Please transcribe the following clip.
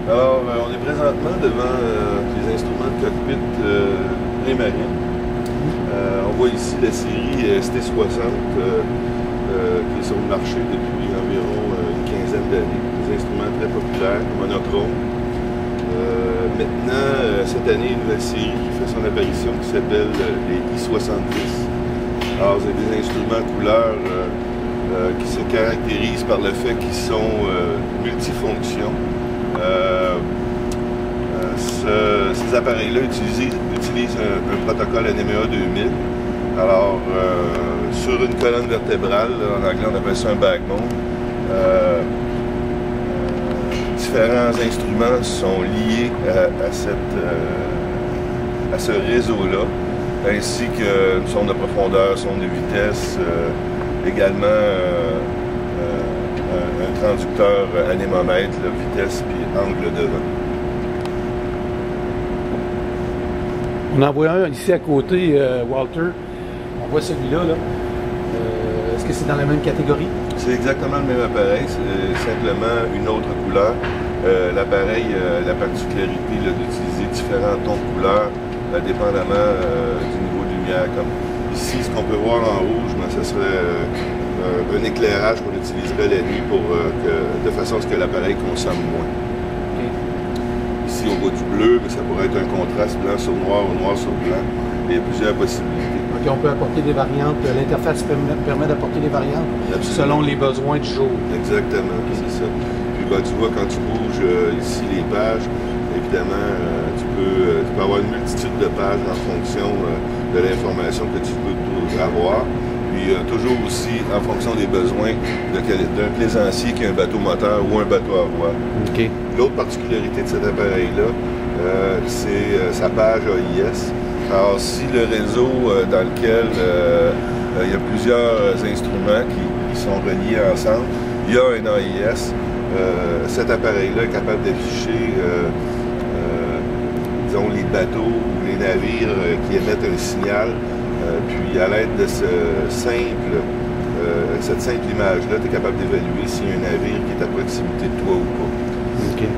Alors, on est présentement devant les instruments de cockpit pré-marine. On voit ici la série ST60 qui est sur le marché depuis environ une quinzaine d'années. Des instruments très populaires, monochromes. Maintenant, cette année, une nouvelle série qui fait son apparition qui s'appelle les I70. Alors, c'est des instruments couleurs qui se caractérisent par le fait qu'ils sont multifonctions. Ces appareils-là utilisent un protocole NMEA 2000. Alors, sur une colonne vertébrale, en anglais on appelle ça un backbone, différents instruments sont liés à ce réseau-là, ainsi qu'une sonde de profondeur, sonde de vitesse, également un transducteur anémomètre, vitesse puis angle de vent. On en voit un ici à côté, Walter. On voit celui-là. Là. Est-ce que c'est dans la même catégorie? C'est exactement le même appareil, c'est simplement une autre couleur. L'appareil a la particularité d'utiliser différents tons de couleur, dépendamment du niveau de lumière. Comme ici, ce qu'on peut voir en rouge, ce serait un éclairage qu'on utiliserait la nuit de façon à ce que l'appareil consomme moins. Ici, on voit du bleu, mais ça pourrait être un contraste blanc sur noir ou noir sur blanc. Il y a plusieurs possibilités. OK, on peut apporter des variantes. L'interface permet d'apporter des variantes selon les besoins du jour. Exactement, c'est ça. Puis tu vois, quand tu bouges ici les pages, évidemment, tu peux avoir une multitude de pages en fonction de l'information que tu peux avoir. Puis toujours aussi en fonction des besoins d'un plaisancier qui a un bateau moteur ou un bateau à voile. Okay. L'autre particularité de cet appareil-là, c'est sa page AIS. Alors, si le réseau dans lequel il y a plusieurs instruments qui sont reliés ensemble, il y a un AIS, cet appareil-là est capable d'afficher, disons, les bateaux ou les navires qui émettent un signal. Puis, à l'aide de cette simple image-là, tu es capable d'évaluer s'il y a un navire qui est à proximité de toi ou pas. Okay.